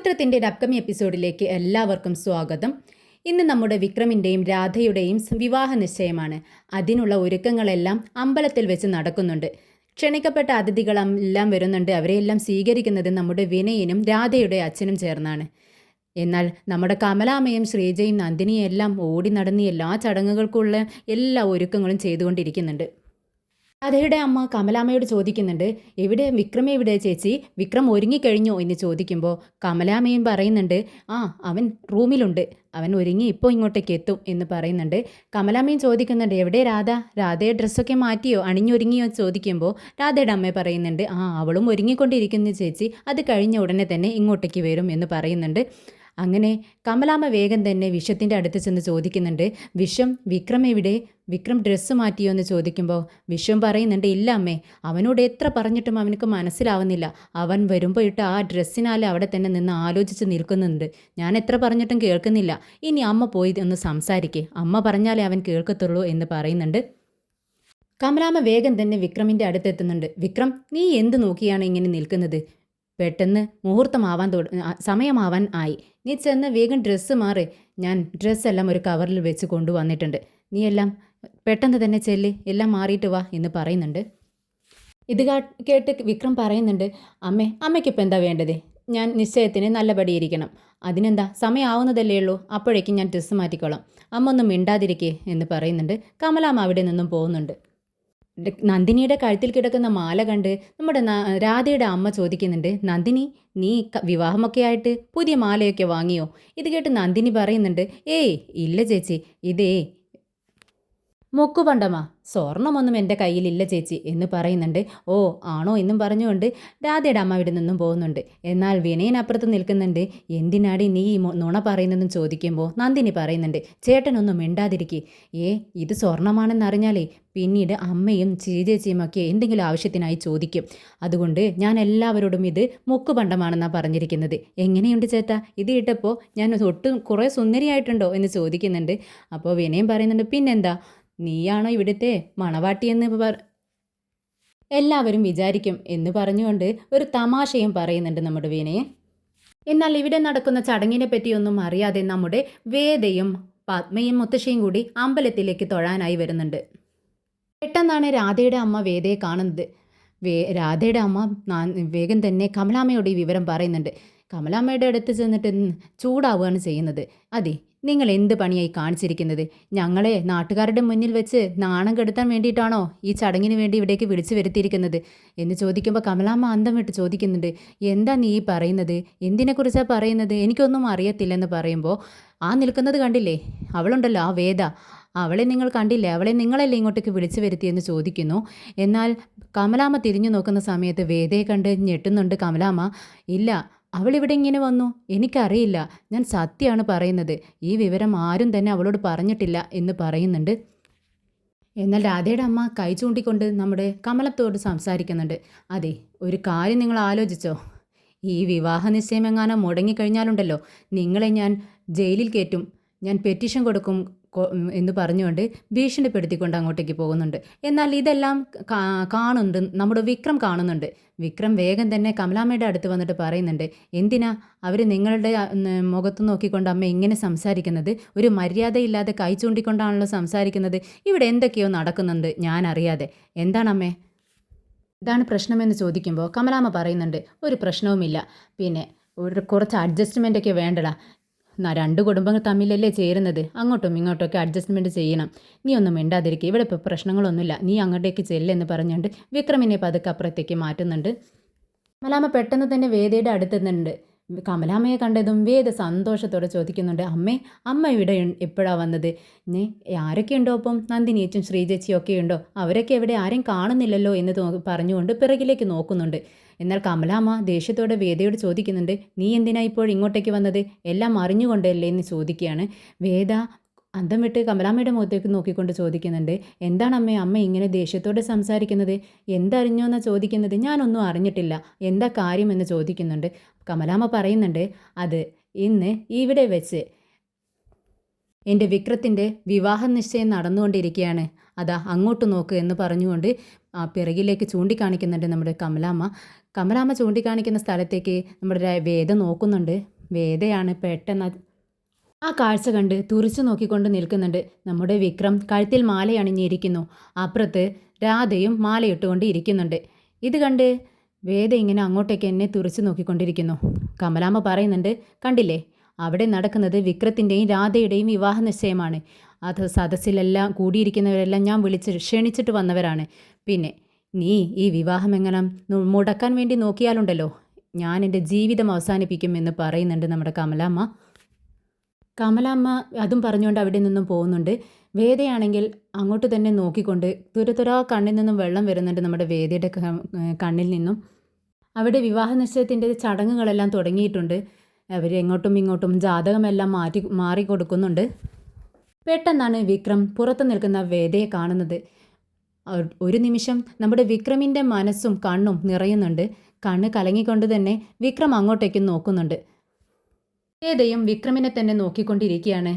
നക്ഷത്രത്തിൻ്റെ ഒരു അപ്കമിങ് എപ്പിസോഡിലേക്ക് എല്ലാവർക്കും സ്വാഗതം. ഇന്ന് നമ്മുടെ വിക്രമിൻ്റെയും രാധയുടെയും വിവാഹ നിശ്ചയമാണ്. അതിനുള്ള ഒരുക്കങ്ങളെല്ലാം അമ്പലത്തിൽ വെച്ച് നടക്കുന്നുണ്ട്. ക്ഷണിക്കപ്പെട്ട അതിഥികളെല്ലാം വരുന്നുണ്ട്. അവരെയെല്ലാം സ്വീകരിക്കുന്നത് നമ്മുടെ വിനയനും രാധയുടെ അച്ഛനും ചേർന്നാണ്. എന്നാൽ നമ്മുടെ കമലാമ്മയും ശ്രീജയും നന്ദിനിയും എല്ലാം ഓടി നടന്ന് എല്ലാ ചടങ്ങുകൾക്കുള്ള എല്ലാ ഒരുക്കങ്ങളും ചെയ്തുകൊണ്ടിരിക്കുന്നുണ്ട്. രാധയുടെ അമ്മ കമലാമ്മയോട് ചോദിക്കുന്നുണ്ട്, വിക്രം എവിടെ ചേച്ചി, വിക്രം ഒരുങ്ങിക്കഴിഞ്ഞോ എന്ന് ചോദിക്കുമ്പോൾ കമലാമ്മയും പറയുന്നുണ്ട്, അവൻ റൂമിലുണ്ട്, അവൻ ഒരുങ്ങി ഇപ്പോൾ ഇങ്ങോട്ടേക്ക് എത്തും എന്ന് പറയുന്നുണ്ട്. കമലാമ്മയും ചോദിക്കുന്നുണ്ട്, എവിടെ രാധ, രാധയുടെ ഡ്രസ്സൊക്കെ മാറ്റിയോ, അണിഞ്ഞൊരുങ്ങിയോ ചോദിക്കുമ്പോൾ രാധയുടെ അമ്മ പറയുന്നുണ്ട്, അവളും ഒരുങ്ങിക്കൊണ്ടിരിക്കുന്നു ചേച്ചി, അത് കഴിഞ്ഞ ഉടനെ തന്നെ ഇങ്ങോട്ടേക്ക് വരും എന്ന് പറയുന്നുണ്ട്. അങ്ങനെ കമലാമ്മ വേഗം തന്നെ വിശ്വത്തിൻ്റെ അടുത്ത് ചെന്ന് ചോദിക്കുന്നുണ്ട്, വിക്രം എവിടെ, വിക്രം ഡ്രസ്സ് മാറ്റിയോ എന്ന് ചോദിക്കുമ്പോൾ വിശ്വം പറയുന്നുണ്ട്, ഇല്ല അമ്മേ, അവനോട് എത്ര പറഞ്ഞിട്ടും അവനക്ക് മനസ്സിലാവുന്നില്ല, അവൻ വരുമ്പോൾ ഇട്ട് ആ ഡ്രസ്സിനാലെ അവിടെ തന്നെ നിന്ന് ആലോചിച്ച് നിൽക്കുന്നുണ്ട്, ഞാൻ എത്ര പറഞ്ഞിട്ടും കേൾക്കുന്നില്ല, ഇനി അമ്മ പോയി ഒന്ന് സംസാരിക്കേ, അമ്മ പറഞ്ഞാലേ അവൻ കേൾക്കത്തുള്ളൂ എന്ന് പറയുന്നുണ്ട്. കമലാമ്മ വേഗം തന്നെ വിക്രമിൻ്റെ അടുത്തെത്തുന്നുണ്ട്. വിക്രം, നീ എന്ത് നോക്കിയാണ് ഇങ്ങനെ നിൽക്കുന്നത്, പെട്ടെന്ന് മുഹൂർത്തമാവാൻ സമയമാവാൻ ആയി, നീ ചെന്ന് വേഗം ഡ്രസ്സ് മാറി, ഞാൻ ഡ്രസ്സെല്ലാം ഒരു കവറിൽ വെച്ച് കൊണ്ടുവന്നിട്ടുണ്ട്, നീ എല്ലാം പെട്ടെന്ന് തന്നെ ചെല്ല്, എല്ലാം മാറിയിട്ട് വാ എന്ന് പറയുന്നുണ്ട്. ഇത് കേട്ട് വിക്രം പറയുന്നുണ്ട്, അമ്മയ്ക്കിപ്പോൾ എന്താ വേണ്ടത്, ഞാൻ നിശ്ചയത്തിന് നല്ലപടിയിരിക്കണം, അതിനെന്താ, സമയമാവുന്നതല്ലേ ഉള്ളൂ, അപ്പോഴേക്കും ഞാൻ ഡ്രസ്സ് മാറ്റിക്കോളാം, അമ്മ ഒന്നും മിണ്ടാതിരിക്കേ എന്ന് പറയുന്നുണ്ട്. കമലാമ്മ അവിടെ നിന്നും പോകുന്നുണ്ട്. നന്ദിനിയുടെ കഴുത്തിൽ കിടക്കുന്ന മാല കണ്ട് നമ്മുടെ രാധയുടെ അമ്മ ചോദിക്കുന്നുണ്ട്, നന്ദിനി, നീ വിവാഹമൊക്കെ ആയിട്ട് പുതിയ മാലയൊക്കെ വാങ്ങിയോ? ഇത് കേട്ട് നന്ദിനി പറയുന്നുണ്ട്, ഏയ് ഇല്ല ചേച്ചി, ഇതേ മുക്കുപണ്ടമാ, സ്വർണമൊന്നും എൻ്റെ കയ്യിലില്ല ചേച്ചി എന്ന് പറയുന്നുണ്ട്. ഓ ആണോ എന്നും പറഞ്ഞുകൊണ്ട് രാധയുടെ അമ്മ ഇവിടെ നിന്നും പോകുന്നുണ്ട്. എന്നാൽ വിനയനപ്പുറത്ത് നിൽക്കുന്നുണ്ട്. എന്തിനാടി നീ നുണ പറയുന്നതെന്ന് ചോദിക്കുമ്പോൾ നന്ദിനി പറയുന്നുണ്ട്, ചേട്ടനൊന്നും മിണ്ടാതിരിക്കേ, ഇത് സ്വർണമാണെന്നറിഞ്ഞാലേ പിന്നീട് അമ്മയും ചേച്ചിയും ഒക്കെ എന്തെങ്കിലും ആവശ്യത്തിനായി ചോദിക്കും, അതുകൊണ്ട് ഞാൻ എല്ലാവരോടും ഇത് മുക്കുപണ്ടമാണെന്നാണ് പറഞ്ഞിരിക്കുന്നത്. എങ്ങനെയുണ്ട് ചേട്ടാ, ഇത് ഇട്ടപ്പോൾ ഞാൻ ഒട്ടും കുറേ സുന്ദരിയായിട്ടുണ്ടോ എന്ന് ചോദിക്കുന്നുണ്ട്. അപ്പോൾ വിനയം പറയുന്നുണ്ട്, പിന്നെന്താ, നീയാണോ ഇവിടുത്തെ മണവാട്ടിയെന്ന് എല്ലാവരും വിചാരിക്കും എന്ന് പറഞ്ഞുകൊണ്ട് ഒരു തമാശയും പറയുന്നുണ്ട് നമ്മുടെ വിനയൻ. എന്നാൽ ഇവിടെ നടക്കുന്ന ചടങ്ങിനെ പറ്റിയൊന്നും അറിയാതെ നമ്മുടെ വേദയും പത്മയും മുത്തശ്ശിയും കൂടി അമ്പലത്തിലേക്ക് തൊഴാനായി വരുന്നുണ്ട്. പെട്ടെന്നാണ് രാധയുടെ അമ്മ വേദയെ കാണുന്നത്. രാധയുടെ അമ്മ വേഗം തന്നെ കമലാമ്മയോട് ഈ വിവരം പറയുന്നുണ്ട്. കമലാമ്മയുടെ അടുത്ത് ചെന്നിട്ട് ചൂടാവുകയാണ് ചെയ്യുന്നത്. അതെ, നിങ്ങൾ എന്ത് പണിയായി കാണിച്ചിരിക്കുന്നത്, ഞങ്ങളെ നാട്ടുകാരുടെ മുന്നിൽ വെച്ച് നാണം കെടുത്താൻ വേണ്ടിയിട്ടാണോ ഈ ചടങ്ങിന് വേണ്ടി ഇവിടേക്ക് വിളിച്ചു വരുത്തിയിരിക്കുന്നത് എന്ന് ചോദിക്കുമ്പോൾ കമലാമ്മ അന്തം വിട്ട് ചോദിക്കുന്നുണ്ട്, എന്താ നീ പറയുന്നത്, എന്തിനെക്കുറിച്ചാണ് പറയുന്നത്, എനിക്കൊന്നും അറിയത്തില്ലെന്ന് പറയുമ്പോൾ നിൽക്കുന്നത് കണ്ടില്ലേ, അവളുണ്ടല്ലോ ആ വേദ, അവളെ നിങ്ങൾ കണ്ടില്ലേ, അവളെ നിങ്ങളല്ലേ ഇങ്ങോട്ടേക്ക് വിളിച്ചു വരുത്തിയെന്ന് ചോദിക്കുന്നു. എന്നാൽ കമലാമ്മ തിരിഞ്ഞു നോക്കുന്ന സമയത്ത് വേദയെ കണ്ട് ഞെട്ടുന്നുണ്ട് കമലാമ്മ. ഇല്ല, അവളിവിടെ ഇങ്ങനെ വന്നു, എനിക്കറിയില്ല, ഞാൻ സത്യമാണ് പറയുന്നത്, ഈ വിവരം ആരും തന്നെ അവളോട് പറഞ്ഞിട്ടില്ല എന്ന് പറയുന്നുണ്ട്. എന്നാൽ രാധയുടെ അമ്മ കൈ ചൂണ്ടിക്കൊണ്ട് നമ്മുടെ കമലത്തോട് സംസാരിക്കുന്നുണ്ട്. അതെ, ഒരു കാര്യം നിങ്ങൾ ആലോചിച്ചോ, ഈ വിവാഹ നിശ്ചയം എങ്ങാനും മുടങ്ങിക്കഴിഞ്ഞാലുണ്ടല്ലോ, നിങ്ങളെ ഞാൻ ജയിലിൽ കയറ്റും, ഞാൻ പെറ്റീഷൻ കൊടുക്കും എന്ന് പറഞ്ഞുകൊണ്ട് ഭീഷണിപ്പെടുത്തിക്കൊണ്ട് അങ്ങോട്ടേക്ക് പോകുന്നുണ്ട്. എന്നാൽ ഇതെല്ലാം കാണുന്നുണ്ട് നമ്മുടെ വിക്രം കാണുന്നുണ്ട്. വിക്രം വേഗം തന്നെ കമലാമ്മയുടെ അടുത്ത് വന്നിട്ട് പറയുന്നുണ്ട്, എന്തിനാ അവർ നിങ്ങളുടെ മുഖത്ത് നോക്കിക്കൊണ്ട് അമ്മ ഇങ്ങനെ സംസാരിക്കുന്നത്, ഒരു മര്യാദയില്ലാതെ കൈ ചൂണ്ടിക്കൊണ്ടാണല്ലോ സംസാരിക്കുന്നത്, ഇവിടെ എന്തൊക്കെയോ നടക്കുന്നുണ്ട് ഞാൻ അറിയാതെ, എന്താണമ്മേ, ഇതാണ് പ്രശ്നമെന്ന് ചോദിക്കുമ്പോൾ കമലാമ്മ പറയുന്നുണ്ട്, ഒരു പ്രശ്നവുമില്ല, പിന്നെ കുറച്ച് അഡ്ജസ്റ്റ്മെൻ്റൊക്കെ വേണ്ടടാ, രണ്ട് കുടുംബങ്ങൾ തമ്മിലല്ലേ ചേരുന്നത്, അങ്ങോട്ടും ഇങ്ങോട്ടൊക്കെ അഡ്ജസ്റ്റ്മെൻറ്റ് ചെയ്യണം, നീ ഒന്നും മിണ്ടാതിരിക്കുക, ഇവിടെ ഇപ്പോൾ പ്രശ്നങ്ങളൊന്നുമില്ല, നീ അങ്ങോട്ടേക്ക് ചെല്ലെന്ന് പറഞ്ഞുകൊണ്ട് വിക്രമിനെ പതുക്കെ അപ്പുറത്തേക്ക് മാറ്റുന്നുണ്ട്. കമലാമ്മ പെട്ടെന്ന് തന്നെ വേദയുടെ അടുത്തുന്നുണ്ട്. കമലാമ്മയെ കണ്ടതും വേദ സന്തോഷത്തോടെ ചോദിക്കുന്നുണ്ട്, അമ്മ ഇവിടെ എപ്പോഴാണ് വന്നത്, ആരൊക്കെ ഉണ്ടോ, അപ്പം നന്ദിനിയേച്ചും ശ്രീചേച്ചിയും ഒക്കെ ഉണ്ടോ, അവരൊക്കെ എവിടെ, ആരും കാണുന്നില്ലല്ലോ എന്ന് പറഞ്ഞുകൊണ്ട് പിറകിലേക്ക് നോക്കുന്നുണ്ട്. എന്നാൽ കമലാമ്മ ദേഷ്യത്തോടെ വേദയോട് ചോദിക്കുന്നുണ്ട്, നീ എന്തിനാ ഇപ്പോൾ ഇങ്ങോട്ടേക്ക് വന്നത്, എല്ലാം അറിഞ്ഞുകൊണ്ടല്ലേ എന്ന് ചോദിക്കുകയാണ്. വേദ അന്തം വിട്ട് കമലാമ്മയുടെ മുഖത്തേക്ക് നോക്കിക്കൊണ്ട് ചോദിക്കുന്നുണ്ട്, എന്താണ് അമ്മ ഇങ്ങനെ ദേഷ്യത്തോടെ സംസാരിക്കുന്നത്, എന്തറിഞ്ഞോ എന്നാണ് ചോദിക്കുന്നത്, ഞാനൊന്നും അറിഞ്ഞിട്ടില്ല, എന്താ കാര്യമെന്ന് ചോദിക്കുന്നുണ്ട്. കമലാമ്മ പറയുന്നുണ്ട്, അത് ഇന്ന് ഇവിടെ വെച്ച് എൻ്റെ വിക്രത്തിൻ്റെ വിവാഹ നിശ്ചയം നടന്നുകൊണ്ടിരിക്കുകയാണ്, അതാ അങ്ങോട്ട് നോക്ക് എന്ന് പറഞ്ഞുകൊണ്ട് പിറകിലേക്ക് ചൂണ്ടിക്കാണിക്കുന്നുണ്ട് നമ്മുടെ കമലാമ്മ. കമലാമ്മ ചൂണ്ടിക്കാണിക്കുന്ന സ്ഥലത്തേക്ക് നമ്മുടെ വേദ നോക്കുന്നുണ്ട്. വേദയാണ് പെട്ടെന്ന് ആ കാഴ്ച കണ്ട് തുറിച്ചു നോക്കിക്കൊണ്ട് നിൽക്കുന്നുണ്ട്. നമ്മുടെ വിക്രം കഴുത്തിൽ മാലയണിഞ്ഞിരിക്കുന്നു. അപ്പുറത്ത് രാധയും മാലയിട്ടുകൊണ്ട് ഇരിക്കുന്നുണ്ട്. ഇത് കണ്ട് വേദ ഇങ്ങനെ അങ്ങോട്ടേക്ക് എന്നെ തുറിച്ചു നോക്കിക്കൊണ്ടിരിക്കുന്നു. കമലാമ്മ പറയുന്നുണ്ട്, കണ്ടില്ലേ, അവിടെ നടക്കുന്നത് വിക്രത്തിൻ്റെയും രാധയുടെയും വിവാഹ നിശ്ചയമാണ്. അത് സദസ്സിലെല്ലാം കൂടിയിരിക്കുന്നവരെല്ലാം ഞാൻ ക്ഷണിച്ചിട്ട് വന്നവരാണ്. പിന്നെ നീ ഈ വിവാഹം എങ്ങനെ മുടക്കാൻ വേണ്ടി നോക്കിയാലുണ്ടല്ലോ, ഞാൻ എൻ്റെ ജീവിതം അവസാനിപ്പിക്കുമെന്ന് പറയുന്നുണ്ട് നമ്മുടെ കമലാമ്മ. കമലാമ്മ അതും പറഞ്ഞുകൊണ്ട് അവിടെ നിന്നും പോകുന്നുണ്ട്. വേദയാണെങ്കിൽ അങ്ങോട്ട് തന്നെ നോക്കിക്കൊണ്ട് തുരതുരാ കണ്ണിൽ നിന്നും വെള്ളം വരുന്നുണ്ട് നമ്മുടെ വേദയുടെ കണ്ണിൽ നിന്നും. അവിടെ വിവാഹ നിശ്ചയത്തിൻ്റെ ചടങ്ങുകളെല്ലാം തുടങ്ങിയിട്ടുണ്ട്. അവർ എങ്ങോട്ടും ഇങ്ങോട്ടും ജാതകമെല്ലാം മാറിക്കൊടുക്കുന്നുണ്ട്. പെട്ടെന്നാണ് വിക്രം പുറത്തു നിൽക്കുന്ന വേദയെ കാണുന്നത്. ഒരു നിമിഷം നമ്മുടെ വിക്രമിൻ്റെ മനസ്സും കണ്ണും നിറയുന്നുണ്ട്. കണ്ണ് കലങ്ങിക്കൊണ്ട് തന്നെ വിക്രം അങ്ങോട്ടേക്കും നോക്കുന്നുണ്ട്. വേദയും വിക്രമിനെ തന്നെ നോക്കിക്കൊണ്ടിരിക്കുകയാണ്.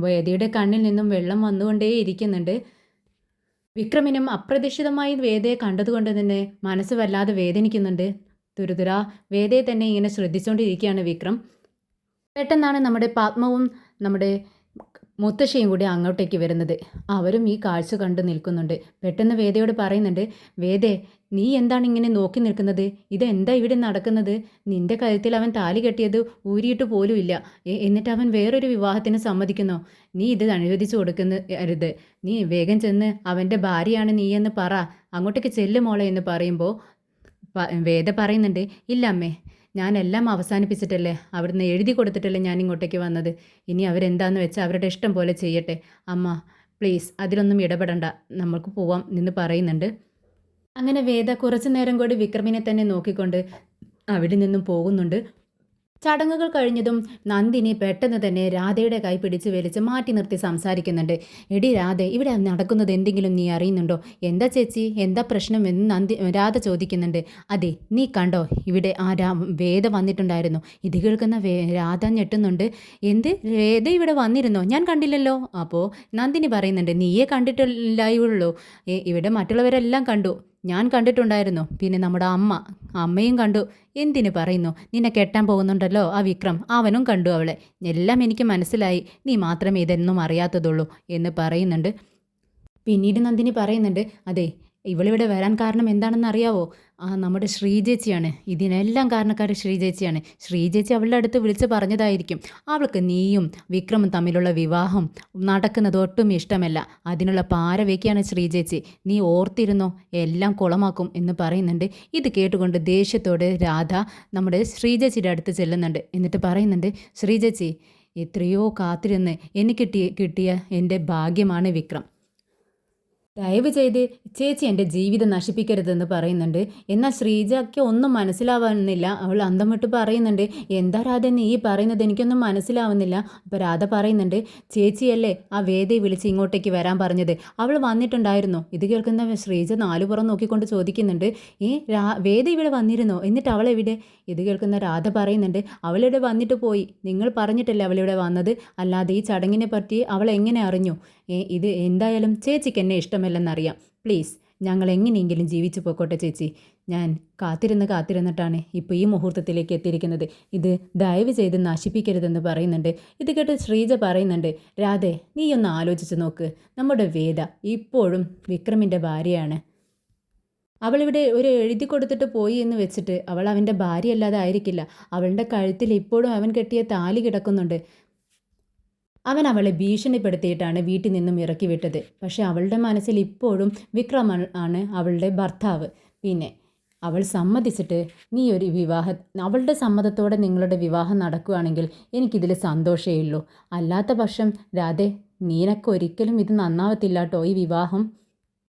വേദയുടെ കണ്ണിൽ നിന്നും വെള്ളം വന്നുകൊണ്ടേയിരിക്കുന്നുണ്ട്. വിക്രമിനും അപ്രതീക്ഷിതമായി വേദയെ കണ്ടതുകൊണ്ട് തന്നെ മനസ്സ് വല്ലാതെ വേദനിക്കുന്നുണ്ട്. തുരുതുരാ വേദയെ തന്നെ ഇങ്ങനെ ശ്രദ്ധിച്ചുകൊണ്ടിരിക്കുകയാണ് വിക്രം. പെട്ടെന്നാണ് നമ്മുടെ പത്മവും നമ്മുടെ മുത്തശ്ശിയും കൂടി അങ്ങോട്ടേക്ക് വരുന്നത്. അവരും ഈ കാഴ്ച കണ്ട് നിൽക്കുന്നുണ്ട്. പെട്ടെന്ന് വേദയോട് പറയുന്നുണ്ട്, വേദേ, നീ എന്താണ് ഇങ്ങനെ നോക്കി നിൽക്കുന്നത്? ഇതെന്താ ഇവിടെ നടക്കുന്നത്? നിന്റെ കഴുത്തിൽ അവൻ താലി കെട്ടിയത് ഊരിയിട്ട് പോലുമില്ല. എന്നിട്ട് അവൻ വേറൊരു വിവാഹത്തിന് സമ്മതിക്കുന്നു. നീ ഇത് അനുവദിച്ചു കൊടുക്കരുത്. നീ വേഗം ചെന്ന് അവൻ്റെ ഭാര്യയാണ് നീയെന്ന് പറ. അങ്ങോട്ടേക്ക് ചെല്ലു മോളെ എന്ന് പറയുമ്പോൾ വേദ പറയുന്നുണ്ട്, ഇല്ല അമ്മേ, ഞാനെല്ലാം അവസാനിപ്പിച്ചിട്ടല്ലേ, അവിടുന്ന് എഴുതി കൊടുത്തിട്ടല്ലേ ഞാൻ ഇങ്ങോട്ടേക്ക് വന്നത്. ഇനി അവരെന്താന്ന് വെച്ചാൽ അവരുടെ ഇഷ്ടം പോലെ ചെയ്യട്ടെ. അമ്മ പ്ലീസ് അതിലൊന്നും ഇടപെടണ്ട, നമുക്ക് പോവാം എന്ന് പറയുന്നുണ്ട്. അങ്ങനെ വേദ കുറച്ചു നേരം കൂടി വിക്രമിനെ തന്നെ നോക്കിക്കൊണ്ട് അവിടെ നിന്നും പോകുന്നുണ്ട്. ചടങ്ങുകൾ കഴിഞ്ഞതും നന്ദിനി പെട്ടെന്ന് തന്നെ രാധയുടെ കൈ പിടിച്ച് വലിച്ച് മാറ്റി നിർത്തി സംസാരിക്കുന്നുണ്ട്. എടി രാധ, ഇവിടെ നടക്കുന്നത് എന്തെങ്കിലും നീ അറിയുന്നുണ്ടോ? എന്താ ചേച്ചി, എന്താ പ്രശ്നം എന്ന് രാധ ചോദിക്കുന്നുണ്ട്. അതെ, നീ കണ്ടോ, ഇവിടെ ആ വേദ വന്നിട്ടുണ്ടായിരുന്നു. ഇത് കേൾക്കുന്ന രാധ ഞെട്ടുന്നുണ്ട്. എന്ത്, വേദ ഇവിടെ വന്നിരുന്നോ? ഞാൻ കണ്ടില്ലല്ലോ. അപ്പോൾ നന്ദിനി പറയുന്നുണ്ട്, നീയേ കണ്ടിട്ടില്ലായുള്ളൂ, ഇവിടെ മറ്റുള്ളവരെല്ലാം കണ്ടു, ഞാൻ കണ്ടിട്ടുണ്ടായിരുന്നു. പിന്നെ നമ്മുടെ അമ്മയും കണ്ടു. എന്തിനു പറയുന്നു? നിന്നെ കെട്ടാൻ പോകുന്നുണ്ടല്ലോ ആ വിക്രം, അവനും കണ്ടു അവളെ. എല്ലാം എനിക്ക് മനസ്സിലായി, നീ മാത്രമേ ഇതൊന്നും അറിയാത്തതുള്ളൂ എന്ന് പറയുന്നുണ്ട്. പിന്നീട് നന്ദിനി പറയുന്നുണ്ട്, അതെ, ഇവളിവിടെ വരാൻ കാരണം എന്താണെന്ന് അറിയാവോ? നമ്മുടെ ശ്രീചേച്ചിയാണ്. ഇതിനെല്ലാം കാരണക്കാർ ശ്രീചേച്ചിയാണ്. ശ്രീചേച്ചി അവളുടെ അടുത്ത് വിളിച്ച് പറഞ്ഞതായിരിക്കും അവൾക്ക് നീയും വിക്രമും തമ്മിലുള്ള വിവാഹം നടക്കുന്നത് ഒട്ടും ഇഷ്ടമല്ല. അതിനുള്ള പാര വയ്ക്കുകയാണ് ശ്രീചേച്ചി. നീ ഓർത്തിരുന്നോ, എല്ലാം കുളമാക്കും എന്ന് പറയുന്നുണ്ട്. ഇത് കേട്ടുകൊണ്ട് ദേഷ്യത്തോടെ രാധ നമ്മുടെ ശ്രീചേച്ചിയുടെ അടുത്ത് ചെല്ലുന്നുണ്ട്. എന്നിട്ട് പറയുന്നുണ്ട്, ശ്രീചേച്ചി, എത്രയോ കാത്തിരുന്ന് എനിക്ക് കിട്ടിയ എൻ്റെ ഭാഗ്യമാണ് വിക്രം. ദയവ് ചെയ്ത് ചേച്ചി എൻ്റെ ജീവിതം നശിപ്പിക്കരുതെന്ന് പറയുന്നുണ്ട്. എന്നാൽ ശ്രീജയ്ക്ക് ഒന്നും മനസ്സിലാവുന്നില്ല. അവൾ അന്തം വിട്ട് പറയുന്നുണ്ട്, എന്താ രാധ നീ പറയുന്നത്, എനിക്കൊന്നും മനസ്സിലാവുന്നില്ല. അപ്പോൾ രാധ പറയുന്നുണ്ട്, ചേച്ചിയല്ലേ ആ വേദയെ വിളിച്ച് ഇങ്ങോട്ടേക്ക് വരാൻ പറഞ്ഞത്, അവൾ വന്നിട്ടുണ്ടായിരുന്നു. ഇത് കേൾക്കുന്ന ശ്രീജ നാലുപുറം നോക്കിക്കൊണ്ട് ചോദിക്കുന്നുണ്ട്, വേദ ഇവിടെ വന്നിരുന്നോ? എന്നിട്ട് അവളെവിടെ? ഇത് കേൾക്കുന്ന രാധ പറയുന്നുണ്ട്, അവളിവിടെ വന്നിട്ട് പോയി. നിങ്ങൾ പറഞ്ഞിട്ടല്ലേ അവളിവിടെ വന്നത്, അല്ലാതെ ഈ ചടങ്ങിനെ പറ്റി അവൾ എങ്ങനെ അറിഞ്ഞു? ഇത് എന്തായാലും ചേച്ചിക്ക് എന്നെ ഇഷ്ടമല്ലെന്നറിയാം. പ്ലീസ്, ഞങ്ങൾ എങ്ങനെയെങ്കിലും ജീവിച്ചു പോയിക്കോട്ടെ ചേച്ചി. ഞാൻ കാത്തിരുന്നിട്ടാണ് ഇപ്പോൾ ഈ മുഹൂർത്തത്തിലേക്ക് എത്തിയിരിക്കുന്നത്. ഇത് ദയവ് ചെയ്ത് നശിപ്പിക്കരുതെന്ന് പറയുന്നുണ്ട്. ഇത് കേട്ട് ശ്രീജ പറയുന്നുണ്ട്, രാധേ, നീയൊന്ന് ആലോചിച്ച് നോക്ക്, നമ്മുടെ വേദ ഇപ്പോഴും വിക്രമിൻ്റെ ഭാര്യയാണ്. അവളിവിടെ ഒരു എഴുതി കൊടുത്തിട്ട് പോയി എന്ന് വെച്ചിട്ട് അവൾ അവൻ്റെ ഭാര്യയല്ലാതെ ആയിരിക്കില്ല. അവളുടെ കഴുത്തിൽ ഇപ്പോഴും അവൻ കെട്ടിയ താലി കിടക്കുന്നുണ്ട്. അവൻ അവളെ ഭീഷണിപ്പെടുത്തിയിട്ടാണ് വീട്ടിൽ നിന്നും ഇറക്കി വിട്ടത്. പക്ഷെ അവളുടെ മനസ്സിൽ ഇപ്പോഴും വിക്രം ആണ് അവളുടെ ഭർത്താവ്. പിന്നെ അവൾ സമ്മതിച്ചിട്ട് നീ ഒരു അവളുടെ സമ്മതത്തോടെ നിങ്ങളുടെ വിവാഹം നടക്കുകയാണെങ്കിൽ എനിക്കിതിൽ സന്തോഷമേ ഉള്ളൂ. അല്ലാത്ത പക്ഷം രാധേ, നീനൊക്കെ ഒരിക്കലും ഇത് നന്നാവത്തില്ല കേട്ടോ. ഈ വിവാഹം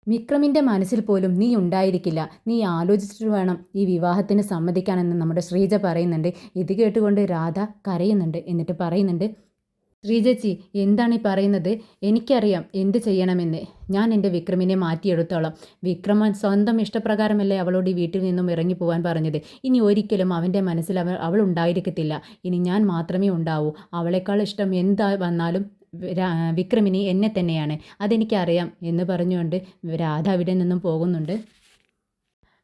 വിക്രമിൻ്റെ മനസ്സിൽ പോലും നീ ഉണ്ടായിരിക്കില്ല. നീ ആലോചിച്ചിട്ട് വേണം ഈ വിവാഹത്തിന് സമ്മതിക്കാനെന്ന് നമ്മുടെ ശ്രീജ പറയുന്നുണ്ട്. ഇത് കേട്ടുകൊണ്ട് രാധ കരയുന്നുണ്ട്. എന്നിട്ട് പറയുന്നുണ്ട്, ശ്രീജച്ചി, എന്താണ് ഈ പറയുന്നത്? എനിക്കറിയാം എന്ത് ചെയ്യണമെന്ന്. ഞാൻ എൻ്റെ വിക്രമിനെ മാറ്റിയെടുത്തോളാം. വിക്രമൻ സ്വന്തം ഇഷ്ടപ്രകാരമല്ലേ അവളോട് ഈ വീട്ടിൽ നിന്നും ഇറങ്ങിപ്പോവാൻ പറഞ്ഞത്. ഇനി ഒരിക്കലും അവൻ്റെ മനസ്സിൽ അവൾ ഉണ്ടായിരിക്കത്തില്ല. ഇനി ഞാൻ മാത്രമേ ഉണ്ടാവൂ. അവളെക്കാൾ ഇഷ്ടം എന്താ വന്നാലും വിക്രമിനി എന്നെ തന്നെയാണ്, അതെനിക്കറിയാം എന്ന് പറഞ്ഞുകൊണ്ട് രാധ അവിടെ നിന്നും പോകുന്നുണ്ട്.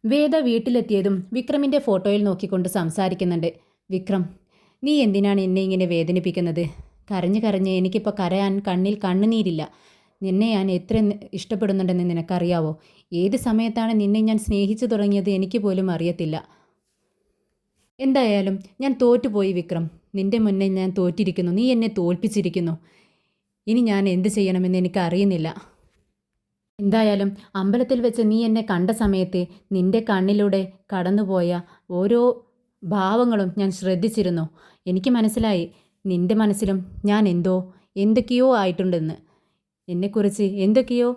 വേദ വീട്ടിലെത്തിയതും വിക്രമിൻ്റെ ഫോട്ടോയിൽ നോക്കിക്കൊണ്ട് സംസാരിക്കുന്നുണ്ട്. വിക്രം, നീ എന്തിനാണ് എന്നെ ഇങ്ങനെ വേദനിപ്പിക്കുന്നത്? കരഞ്ഞ് കരഞ്ഞ് എനിക്കിപ്പോൾ കരയാൻ കണ്ണിൽ കണ്ണുനീരില്ല. നിന്നെ ഞാൻ എത്ര ഇഷ്ടപ്പെടുന്നുണ്ടെന്ന് നിനക്കറിയാവോ? ഏത് സമയത്താണ് നിന്നെ ഞാൻ സ്നേഹിച്ചു തുടങ്ങിയത് എനിക്ക് പോലും അറിയത്തില്ല. എന്തായാലും ഞാൻ തോറ്റുപോയി വിക്രം. നിന്റെ മുന്നേ ഞാൻ തോറ്റിരിക്കുന്നു. നീ എന്നെ തോൽപ്പിച്ചിരിക്കുന്നു. ഇനി ഞാൻ എന്ത് ചെയ്യണമെന്ന് എനിക്കറിയുന്നില്ല. എന്തായാലും അമ്പലത്തിൽ വെച്ച് നീ എന്നെ കണ്ട സമയത്ത് നിന്റെ കണ്ണിലൂടെ കടന്നുപോയ ഓരോ ഭാവങ്ങളും ഞാൻ ശ്രദ്ധിച്ചിരുന്നു. എനിക്ക് മനസ്സിലായി നിന്റെ മനസ്സിലും ഞാൻ എന്തൊക്കെയോ ആയിട്ടുണ്ടെന്ന്. എന്നെക്കുറിച്ച് എന്തൊക്കെയോ